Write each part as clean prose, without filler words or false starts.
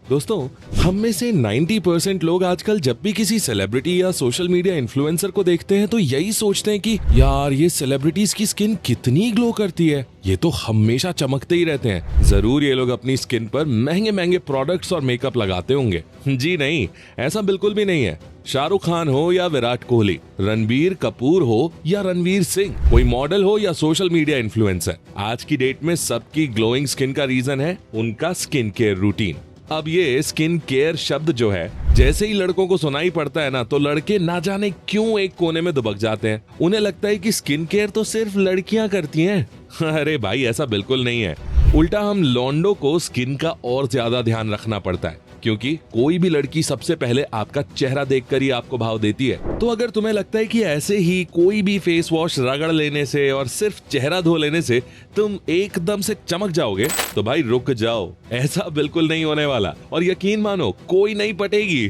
दोस्तों, हम में से 90% लोग आजकल जब भी किसी सेलिब्रिटी या सोशल मीडिया इन्फ्लुएंसर को देखते हैं तो यही सोचते हैं कि यार ये सेलिब्रिटीज की स्किन कितनी ग्लो करती है, ये तो हमेशा चमकते ही रहते हैं, जरूर ये लोग अपनी स्किन पर महंगे महंगे प्रोडक्ट्स और मेकअप लगाते होंगे। जी नहीं, ऐसा बिल्कुल भी नहीं है। शाहरुख खान हो या विराट कोहली, रणबीर कपूर हो या रणवीर सिंह, कोई मॉडल हो या सोशल मीडिया इन्फ्लुएंसर, आज की डेट में सबकी ग्लोइंग स्किन का रीजन है उनका स्किन केयर रूटीन। अब ये स्किन केयर शब्द जो है, जैसे ही लड़कों को सुनाई पड़ता है ना, तो लड़के ना जाने क्यों एक कोने में दुबक जाते हैं। उन्हें लगता है कि स्किन केयर तो सिर्फ लड़कियां करती हैं। अरे भाई, ऐसा बिल्कुल नहीं है। उल्टा हम लौंडों को स्किन का और ज्यादा ध्यान रखना पड़ता है, क्योंकि कोई भी लड़की सबसे पहले आपका चेहरा देखकर ही आपको भाव देती है। तो अगर तुम्हें लगता है कि ऐसे ही कोई भी फेस वॉश रगड़ लेने से और सिर्फ चेहरा धो लेने से तुम एकदम से चमक जाओगे, तो भाई रुक जाओ, ऐसा बिल्कुल नहीं होने वाला। और यकीन मानो, कोई नहीं पटेगी।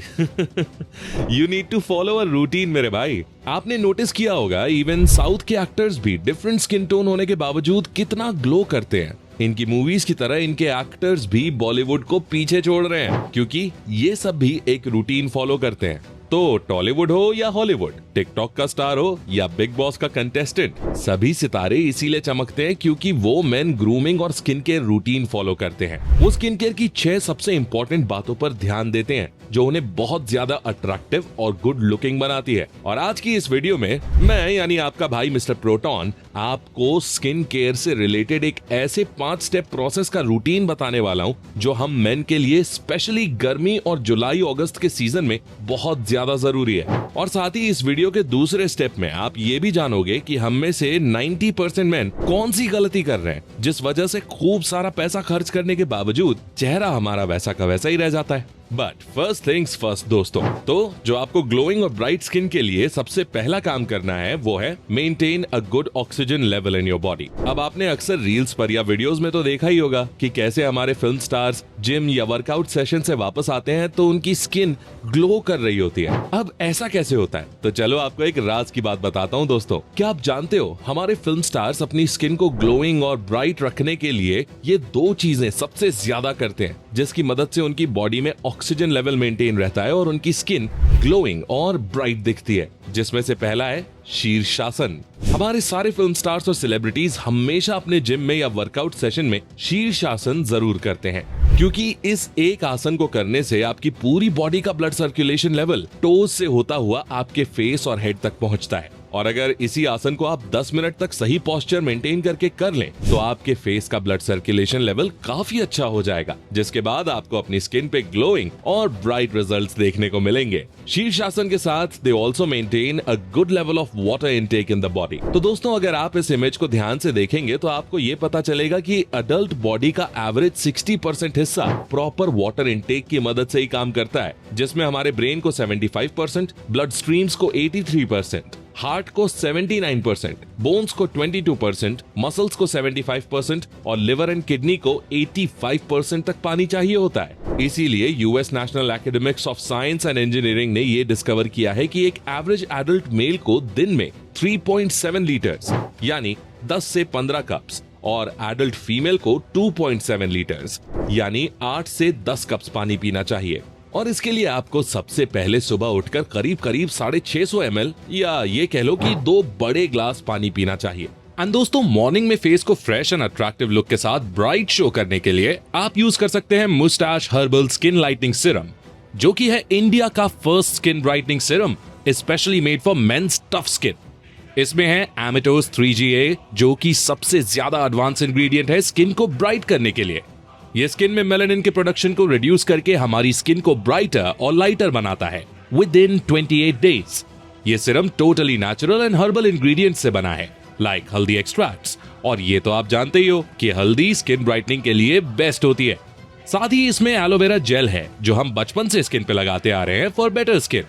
You need to follow a routine मेरे भाई। आपने नोटिस किया होगा, इवन साउथ के एक्टर्स भी डिफरेंट स्किन टोन होने के बावजूद कितना ग्लो करते हैं। इनकी मूवीज की तरह इनके एक्टर्स भी बॉलीवुड को पीछे छोड़ रहे हैं, क्योंकि ये सब भी एक रूटीन फॉलो करते हैं। तो टॉलीवुड हो या हॉलीवुड, टिकटॉक का स्टार हो या बिग बॉस का कंटेस्टेंट, सभी सितारे इसीलिए चमकते हैं क्योंकि वो मेन ग्रूमिंग और स्किन केयर रूटीन फॉलो करते हैं। वो स्किन केयर की 6 सबसे इंपॉर्टेंट बातों पर ध्यान देते हैं जो उन्हें बहुत ज्यादा अट्रैक्टिव और गुड लुकिंग बनाती है। और आज की इस वीडियो में मैं यानी आपका भाई मिस्टर प्रोटॉन आपको स्किन केयर से रिलेटेड एक ऐसे 5 स्टेप प्रोसेस का रूटीन बताने वाला हूं जो हम मेन के लिए स्पेशली गर्मी और जुलाई अगस्त के सीजन में बहुत ज्यादा जरूरी है। और साथ ही इस वीडियो के दूसरे स्टेप में आप ये भी जानोगे कि हम में से 90% मैन कौन सी गलती कर रहे हैं जिस वजह से खूब सारा पैसा खर्च करने के बावजूद चेहरा हमारा वैसा का वैसा ही रह जाता है। बट फर्स्ट थिंग्स फर्स्ट दोस्तों, तो जो आपको ग्लोइंग और ब्राइट स्किन के लिए सबसे पहला काम करना है वो है maintain a good oxygen level in your body. अब आपने अक्सर रील्स पर या वीडियोस में तो देखा ही होगा कि कैसे हमारे फिल्म स्टार्स जिम या वर्कआउट सेशन से वापस आते हैं तो उनकी स्किन ग्लो कर रही होती है। अब ऐसा कैसे होता है? तो चलो आपको एक राज की बात बताता हूँ दोस्तों। क्या आप जानते हो, हमारे फिल्म स्टार्स अपनी स्किन को ग्लोइंग और ब्राइट रखने के लिए ये 2 चीजें सबसे ज्यादा करते हैं, जिसकी मदद से उनकी बॉडी में ऑक्सीजन लेवल मेंटेन रहता है और उनकी स्किन ग्लोइंग और ब्राइट दिखती है। जिसमें से पहला है शीर्षासन। हमारे सारे फिल्म स्टार्स और सेलिब्रिटीज हमेशा अपने जिम में या वर्कआउट सेशन में शीर्षासन जरूर करते हैं, क्योंकि इस एक आसन को करने से आपकी पूरी बॉडी का ब्लड सर्कुलेशन लेवल टोज से होता हुआ आपके फेस और हेड तक पहुंचता है। और अगर इसी आसन को आप 10 मिनट तक सही पोस्चर मेंटेन करके कर लें तो आपके फेस का ब्लड सर्कुलेशन लेवल काफी अच्छा हो जाएगा, जिसके बाद आपको अपनी स्किन पे ग्लोइंग और ब्राइट रिजल्ट्स देखने को मिलेंगे। शीर्षासन के साथ they also maintain a good level of water intake in the body. तो दोस्तों, अगर आप इस इमेज को ध्यान से देखेंगे तो आपको ये पता चलेगा कि अडल्ट बॉडी का एवरेज 60% हिस्सा प्रॉपर वाटर इनटेक की मदद से ही काम करता है, जिसमें हमारे ब्रेन को 75%, ब्लड स्ट्रीम्स को 83%, हार्ट को 79%, बोन्स को 22%, मसल्स को 75% और लिवर एंड किडनी को 85% तक पानी चाहिए होता है। इसीलिए US national academics of science and engineering ने ये डिस्कवर किया है कि एक एवरेज एडल्ट मेल को दिन में 3.7 लीटर्स यानी 10 से 15 कप्स और एडल्ट फीमेल को 2.7 लीटर्स यानी 8 से 10 कप्स पानी पीना चाहिए। और इसके लिए आपको सबसे पहले सुबह उठकर करीब 650 ml या ये कह लो कि 2 बड़े ग्लास पानी पीना चाहिए। एंड दोस्तों, मॉर्निंग में फेस को फ्रेश एंड अट्रैक्टिव लुक के साथ ब्राइट शो करने के लिए आप यूज कर सकते हैं moustache herbal skin lightening serum, जो कि है इंडिया का first skin brightening serum specially made for mens tough skin. इसमें है एमिटोस 3GA, जो कि सबसे ज्यादा एडवांस इंग्रेडिएंट है स्किन को ब्राइट करने के लिए। ये स्किन में मेलानिन के प्रोडक्शन को रिड्यूस करके हमारी स्किन को ब्राइटर और लाइटर बनाता है विद इन 28 डेज। ये serum totally natural and herbal ingredients से बना है, लाइक हल्दी एक्सट्रैक्ट्स, और ये तो आप जानते ही हो कि हल्दी स्किन ब्राइटनिंग के लिए बेस्ट होती है। साथ ही इसमें एलोवेरा जेल है जो हम बचपन से स्किन पे लगाते आ रहे हैं फॉर बेटर स्किन।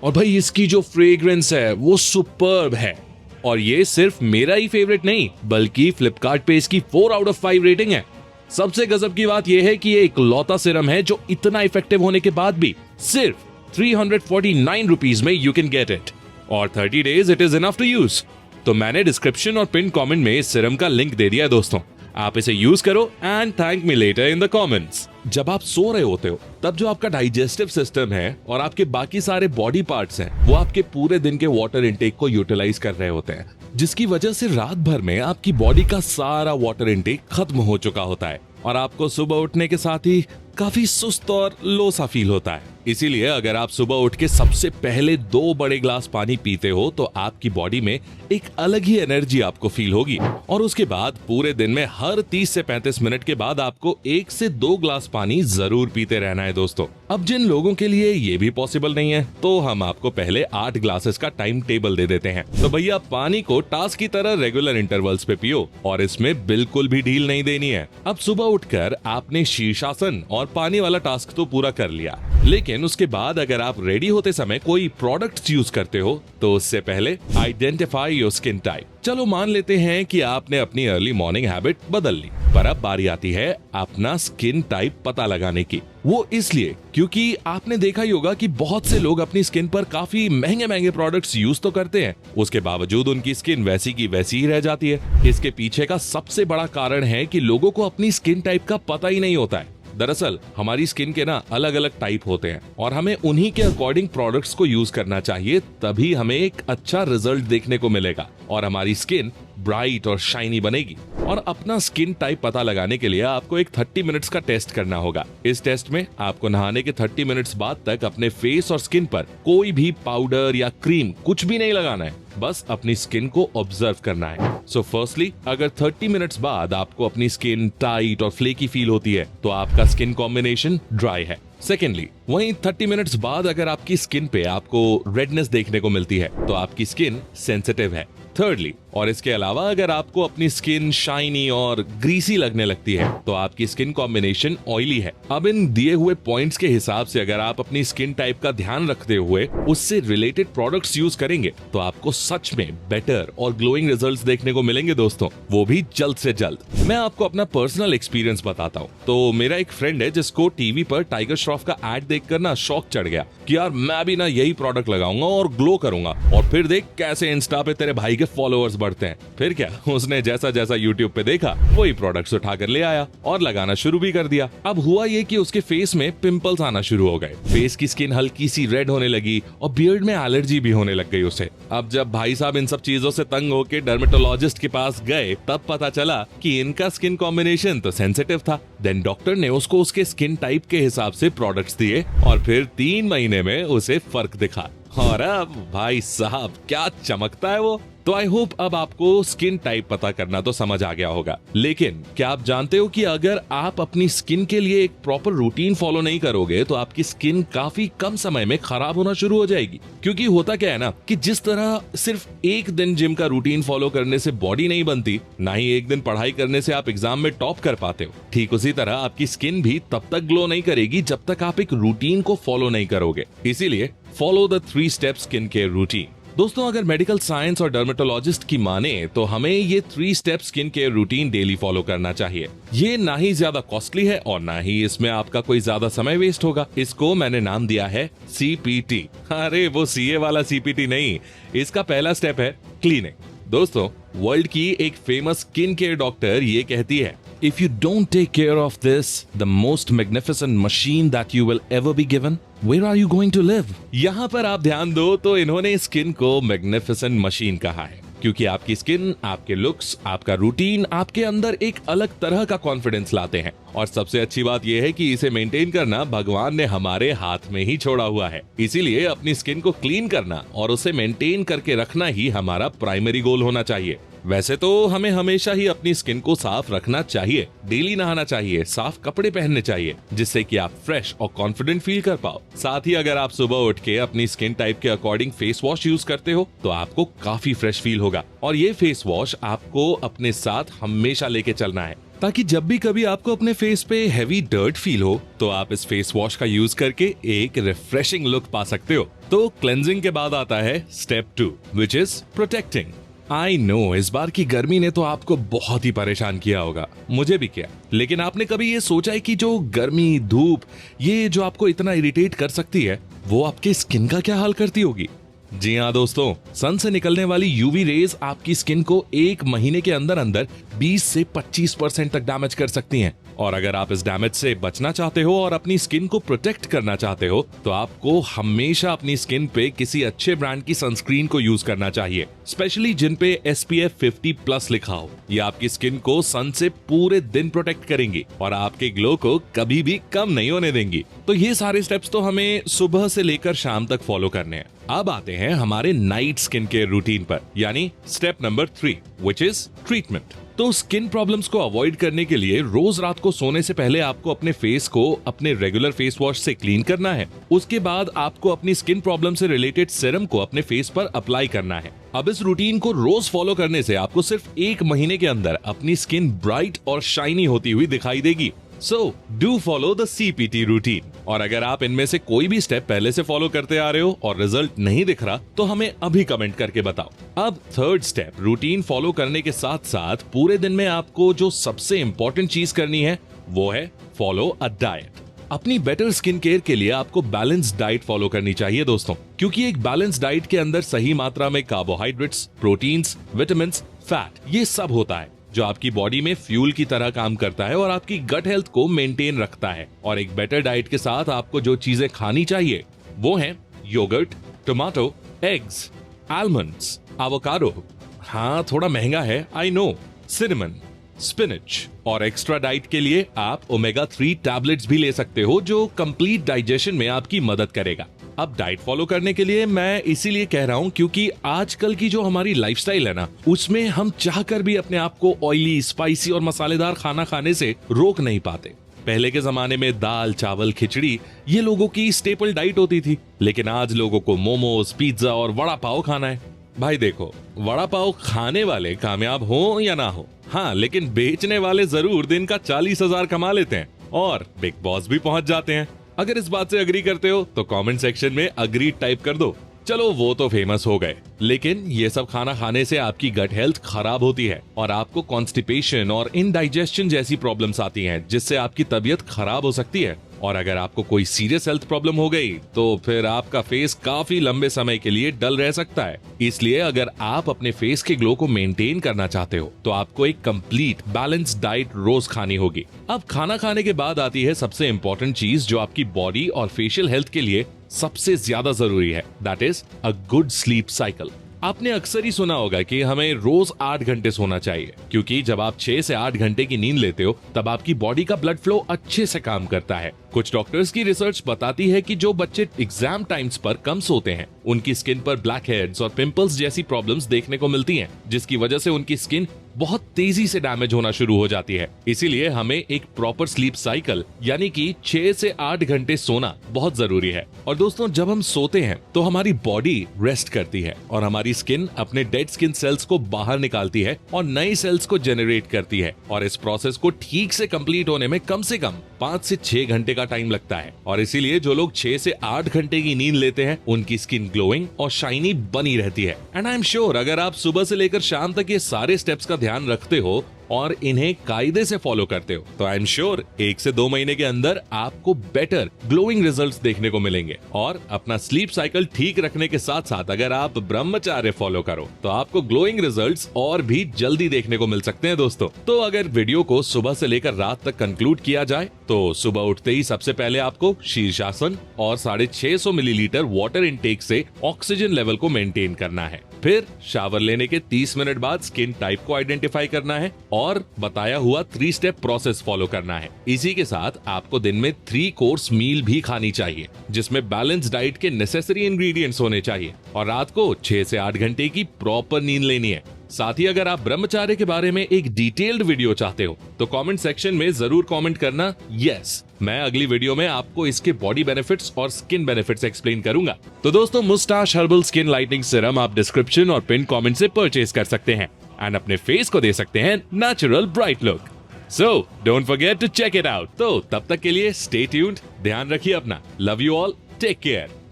और भाई, इसकी जो फ्रेग्रेंस है वो सुपर्ब है। और ये सिर्फ मेरा ही फेवरेट नहीं, बल्कि फ्लिपकार्ट पे इसकी 4 आउट ऑफ 5 रेटिंग है। सबसे गजब की बात यह है कि ये इकलौता सीरम है जो इतना इफेक्टिव होने के बाद भी सिर्फ 349 रुपीज में यू कैन गेट इट, और 30 days it is enough to use. तो मैंने डिस्क्रिप्शन और पिन कमेंट में इस सीरम का लिंक दे दिया है दोस्तों। आप इसे यूज करो and thank me later in the comments. जब आप सो रहे होते हो तब जो आपका डाइजेस्टिव सिस्टम है और आपके बाकी सारे बॉडी पार्ट्स हैं वो आपके पूरे दिन के वाटर इनटेक को यूटिलाइज कर रहे होते हैं, जिसकी वजह से रात भर में आपकी बॉडी का सारा वाटर इनटेक खत्म हो चुका होता है और आपको सुबह उठने के साथ ही काफी सुस्त और लो सा फील होता है। इसीलिए अगर आप सुबह उठ के सबसे पहले 2 बड़े ग्लास पानी पीते हो तो आपकी बॉडी में एक अलग ही एनर्जी आपको फील होगी और उसके बाद पूरे दिन में हर 30 से 35 मिनट के बाद आपको 1 से 2 ग्लास पानी जरूर पीते रहना है दोस्तों। अब जिन लोगों के लिए ये भी पॉसिबल नहीं है तो हम आपको पहले 8 ग्लासेस का टाइम टेबल दे देते हैं। तो भैया पानी को टास्क की तरह रेगुलर इंटरवल्स पे पियो और इसमें बिल्कुल भी ढील नहीं देनी है। अब सुबह उठकर आपने शीर्षासन और पानी वाला टास्क तो पूरा कर लिया, लेकिन उसके बाद अगर आप रेडी होते समय कोई प्रोडक्ट्स यूज करते हो तो उससे पहले आइडेंटिफाई योर स्किन टाइप। चलो मान लेते हैं कि आपने अपनी अर्ली मॉर्निंग हैबिट बदल ली, पर अब बारी आती है अपना स्किन टाइप पता लगाने की। वो इसलिए क्योंकि आपने देखा ही होगा कि बहुत से लोग अपनी स्किन पर काफी महंगे महंगे प्रोडक्ट्स यूज तो करते हैं, उसके बावजूद उनकी स्किन वैसी की वैसी ही रह जाती है। इसके पीछे का सबसे बड़ा कारण है कि लोगों को अपनी स्किन टाइप का पता ही नहीं होता है। दरअसल हमारी स्किन के ना अलग अलग टाइप होते हैं और हमें उन्हीं के अकॉर्डिंग प्रोडक्ट्स को यूज करना चाहिए, तभी हमें एक अच्छा रिजल्ट देखने को मिलेगा और हमारी स्किन ब्राइट और शाइनी बनेगी। और अपना स्किन टाइप पता लगाने के लिए आपको एक 30 मिनट्स का टेस्ट करना होगा। इस टेस्ट में आपको नहाने के 30 मिनट्स बाद तक अपने फेस और स्किन पर कोई भी पाउडर या क्रीम कुछ भी नहीं लगाना है, बस अपनी स्किन को ऑब्जर्व करना है। सो फर्स्टली अगर 30 मिनट्स बाद आपको अपनी स्किन टाइट और फ्लेकी फील होती है तो आपका स्किन कॉम्बिनेशन ड्राई है। सेकेंडली वहीं 30 मिनट्स बाद अगर आपकी स्किन पे आपको रेडनेस देखने को मिलती है तो आपकी स्किन सेंसिटिव है। थर्डली और इसके अलावा अगर आपको अपनी स्किन शाइनी और ग्रीसी लगने लगती है तो आपकी स्किन कॉम्बिनेशन ऑयली है। अब इन दिए हुए पॉइंट्स के हिसाब से अगर आप अपनी स्किन टाइप का ध्यान रखते हुए उससे रिलेटेड प्रोडक्ट्स यूज करेंगे तो आपको सच में बेटर और ग्लोइंग रिजल्ट्स देखने को मिलेंगे दोस्तों, वो भी जल्द से जल्द। मैं आपको अपना पर्सनल एक्सपीरियंस बताता हूँ। तो मेरा एक फ्रेंड है जिसको टीवी पर टाइगर श्रॉफ का एड देखकर ना शौक चढ़ गया कि यार मैं भी ना यही प्रोडक्ट लगाऊंगा और ग्लो करूंगा, और फिर देख कैसे इंस्टा पे तेरे भाई के फॉलोअर्स बढ़ते हैं। फिर क्या, उसने जैसा जैसा यूट्यूब पे देखा वही प्रोडक्ट्स उठाकर ले आया और लगाना शुरू भी कर दिया। अब हुआ ये कि उसके फेस में पिंपल्स आना शुरू हो गए, फेस की स्किन हल्की सी रेड होने लगी और बियर्ड में एलर्जी भी होने लग गई उसे। अब जब भाई साहब इन सब चीजों से तंग होकर डर्मेटोलॉजिस्ट के पास गए तब पता चला कि इनका स्किन कॉम्बिनेशन तो सेंसिटिव था। देन डॉक्टर ने उसको उसके स्किन टाइप के हिसाब से प्रोडक्ट्स दिए और फिर 3 महीने में उसे फर्क दिखा। और अब भाई साहब क्या चमकता है वो। तो आई होप अब आपको स्किन टाइप पता करना तो समझ आ गया होगा, लेकिन क्या आप जानते हो कि अगर आप अपनी स्किन के लिए एक प्रॉपर रूटीन फॉलो नहीं करोगे तो आपकी स्किन काफी कम समय में खराब होना शुरू हो जाएगी। क्योंकि होता क्या है ना कि जिस तरह सिर्फ एक दिन जिम का रूटीन फॉलो करने से बॉडी नहीं बनती, ना ही एक दिन पढ़ाई करने से आप एग्जाम में टॉप कर पाते हो, ठीक उसी तरह आपकी स्किन भी तब तक ग्लो नहीं करेगी जब तक आप एक रूटीन को फॉलो नहीं करोगे। इसीलिए follow the 3 step skin care routine. दोस्तों अगर मेडिकल साइंस और डर्मेटोलॉजिस्ट की माने तो हमें ये 3 step skin care routine daily follow करना चाहिए। ये ना ही ज्यादा कॉस्टली है और ना ही इसमें आपका कोई ज्यादा समय वेस्ट होगा। इसको मैंने नाम दिया है CPT। अरे वो CA वाला CPT नहीं, इसका पहला स्टेप है क्लीनिंग। दोस्तों वर्ल्ड की एक फेमस स्किन केयर डॉक्टर ये कहती है, If you don't take care of this, the most magnificent machine that you will ever be given, where are you going to live? यहाँ पर आप ध्यान दो तो इन्होंने स्किन को मैग्निफिसेंट मशीन कहा है, क्योंकि आपकी स्किन, आपके लुक्स, आपका रूटीन आपके अंदर एक अलग तरह का कॉन्फिडेंस लाते हैं। और सबसे अच्छी बात यह है कि इसे मेंटेन करना भगवान ने हमारे हाथ में ही छोड़ा हुआ है। इसीलिए अपनी स्किन को क्लीन करना और उसे मेंटेन करके रखना ही हमारा प्राइमरी गोल होना चाहिए। वैसे तो हमें हमेशा ही अपनी स्किन को साफ रखना चाहिए, डेली नहाना चाहिए, साफ कपड़े पहनने चाहिए, जिससे कि आप फ्रेश और कॉन्फिडेंट फील कर पाओ। साथ ही अगर आप सुबह उठ के अपनी स्किन टाइप के अकॉर्डिंग फेस वॉश यूज करते हो तो आपको काफी फ्रेश फील होगा। और ये फेस वॉश आपको अपने साथ हमेशा लेके चलना है, ताकि जब भी कभी आपको अपने फेस पे हैवी डर्ट फील हो तो आप इस फेस वॉश का यूज करके एक रिफ्रेशिंग लुक पा सकते हो। तो क्लेंजिंग के बाद आता है step 2, which is protecting. I know इस बार की गर्मी ने तो आपको बहुत ही परेशान किया होगा, मुझे भी किया। लेकिन आपने कभी ये सोचा है कि जो गर्मी, धूप, ये जो आपको इतना इरिटेट कर सकती है, वो आपके स्किन का क्या हाल करती होगी? जी हाँ दोस्तों, सन से निकलने वाली यूवी रेज आपकी स्किन को एक महीने के अंदर अंदर 20 से 25% तक डैमेज कर सकती हैं। और अगर आप इस डैमेज से बचना चाहते हो और अपनी स्किन को प्रोटेक्ट करना चाहते हो तो आपको हमेशा अपनी स्किन पे किसी अच्छे ब्रांड की सनस्क्रीन को यूज करना चाहिए, स्पेशली जिन पे SPF 50+ लिखा हो। ये आपकी स्किन को सन से पूरे दिन प्रोटेक्ट करेंगी और आपके ग्लो को कभी भी कम नहीं होने देंगी। तो ये सारे स्टेप्स तो हमें सुबह से लेकर शाम तक फॉलो करने हैं। अब आते हैं हमारे नाइट स्किन केयर रूटीन पर, यानी step number 3 which is treatment. तो स्किन प्रॉब्लम्स को अवॉइड करने के लिए रोज रात को सोने से पहले आपको अपने फेस को अपने रेगुलर फेस वॉश से क्लीन करना है। उसके बाद आपको अपनी स्किन प्रॉब्लम से रिलेटेड सीरम को अपने फेस पर अप्लाई करना है। अब इस रूटीन को रोज फॉलो करने से आपको सिर्फ 1 महीने के अंदर अपनी स्किन ब्राइट और शाइनी होती हुई दिखाई देगी। So, do follow the CPT routine। और अगर आप इनमें से कोई भी स्टेप पहले से फॉलो करते आ रहे हो और रिजल्ट नहीं दिख रहा तो हमें अभी कमेंट करके बताओ। अब थर्ड स्टेप, रूटीन फॉलो करने के साथ साथ पूरे दिन में आपको जो सबसे इंपॉर्टेंट चीज करनी है वो है फॉलो अ डाइट। अपनी बेटर स्किन केयर के लिए आपको बैलेंस डाइट फॉलो करनी चाहिए दोस्तों, क्योंकि एक बैलेंस डाइट के अंदर सही मात्रा में कार्बोहाइड्रेट्स, प्रोटीन्स, विटामिन्स, फैट ये सब होता है जो आपकी बॉडी में फ्यूल की तरह काम करता है और आपकी गट हेल्थ को मेंटेन रखता है। और एक बेटर डाइट के साथ आपको जो चीजें खानी चाहिए वो हैं yogurt, tomato, eggs, almonds, avocado, हाँ थोड़ा महंगा है आई नो, सिनेमन, स्पिनच। और एक्स्ट्रा डाइट के लिए आप ओमेगा 3 टैबलेट्स भी ले सकते हो जो कंप्लीट डाइजेशन में आपकी मदद करेगा। अब डाइट फॉलो करने के लिए मैं इसीलिए कह रहा हूँ क्योंकि आजकल की जो हमारी लाइफस्टाइल है ना, उसमें हम चाहकर भी अपने आप को ऑयली, स्पाइसी और मसालेदार खाना खाने से रोक नहीं पाते। पहले के जमाने में दाल, चावल, खिचड़ी ये लोगों की स्टेपल डाइट होती थी, लेकिन आज लोगों को मोमोज, पिज्जा और वड़ा पाव खाना है। भाई देखो, वड़ा पाव खाने वाले कामयाब हो या ना हो, हाँ लेकिन बेचने वाले जरूर दिन का 40,000 कमा लेते हैं और बिग बॉस भी पहुंच जाते हैं। अगर इस बात से अग्री करते हो तो कमेंट सेक्शन में अग्री टाइप कर दो। चलो वो तो फेमस हो गए, लेकिन ये सब खाना खाने से आपकी गट हेल्थ खराब होती है और आपको कॉन्स्टिपेशन और इनडाइजेशन जैसी प्रॉब्लम्स आती हैं, जिससे आपकी तबीयत खराब हो सकती है। और अगर आपको कोई सीरियस हेल्थ प्रॉब्लम हो गई तो फिर आपका फेस काफी लंबे समय के लिए डल रह सकता है। इसलिए अगर आप अपने फेस के ग्लो को मेंटेन करना चाहते हो तो आपको एक कंप्लीट बैलेंस डाइट रोज खानी होगी। अब खाना खाने के बाद आती है सबसे इंपॉर्टेंट चीज जो आपकी बॉडी और फेशियल हेल्थ के लिए सबसे ज्यादा जरूरी है, that is a good sleep cycle. आपने अक्सर ही सुना होगा कि हमें रोज 8 घंटे सोना चाहिए, क्योंकि जब आप 6 से 8 घंटे की नींद लेते हो तब आपकी बॉडी का ब्लड फ्लो अच्छे से काम करता है। कुछ डॉक्टर्स की रिसर्च बताती है कि जो बच्चे एग्जाम टाइम्स पर कम सोते हैं उनकी स्किन पर ब्लैक हेड्स और पिंपल्स जैसी प्रॉब्लम्स देखने को मिलती हैं, जिसकी वजह से उनकी स्किन बहुत तेजी से डैमेज होना शुरू हो जाती है। इसीलिए हमें एक प्रॉपर स्लीप साइकिल यानी कि 6 से 8 घंटे सोना बहुत जरूरी है। और दोस्तों, जब हम सोते हैं तो हमारी बॉडी रेस्ट करती है और हमारी स्किन अपने डेड स्किन सेल्स को बाहर निकालती है और नई सेल्स को जनरेट करती है। और इस प्रोसेस को ठीक से कंप्लीट होने में कम से कम 5 से 6 घंटे का टाइम लगता है। और इसीलिए जो लोग 6 से 8 घंटे की नींद लेते हैं उनकी स्किन ग्लोइंग और शाइनी बनी रहती है। एंड आई एम श्योर अगर आप सुबह से लेकर शाम तक ये सारे स्टेप्स का ध्यान रखते हो और इन्हें कायदे से फॉलो करते हो तो आई एम श्योर 1 से 2 महीने के अंदर आपको बेटर ग्लोइंग रिजल्ट्स देखने को मिलेंगे। और अपना स्लीप साइकिल ठीक रखने के साथ साथ अगर आप ब्रह्मचर्य फॉलो करो तो आपको ग्लोइंग रिजल्ट्स और भी जल्दी देखने को मिल सकते हैं दोस्तों। तो अगर वीडियो को सुबह से लेकर रात तक कंक्लूड किया जाए तो सुबह उठते ही सबसे पहले आपको शीर्षासन और 650 मिलीलीटर वाटर इनटेक से ऑक्सीजन लेवल को मेंटेन करना है। फिर शावर लेने के 30 मिनट बाद स्किन टाइप को आइडेंटिफाई करना है और बताया हुआ 3 स्टेप प्रोसेस फॉलो करना है। इसी के साथ आपको दिन में 3 कोर्स मील भी खानी चाहिए, जिसमें बैलेंस डाइट के नेसेसरी इंग्रेडिएंट्स होने चाहिए। और रात को 6 से 8 घंटे की प्रॉपर नींद लेनी है। साथ ही अगर आप ब्रह्मचर्य के बारे में एक डिटेल्ड वीडियो चाहते हो तो कमेंट सेक्शन में जरूर कमेंट करना यस, मैं अगली वीडियो में आपको इसके बॉडी बेनिफिट्स और स्किन बेनिफिट्स एक्सप्लेन करूंगा। तो दोस्तों, मुस्टाश हर्बल स्किन लाइटनिंग सीरम आप डिस्क्रिप्शन और पिन कमेंट से परचेज कर सकते हैं एंड अपने फेस को दे सकते हैं natural bright look. So don't forget to check it out. तो तब तक के लिए स्टे ट्यून्ड, ध्यान रखिए अपना, love you all, take care.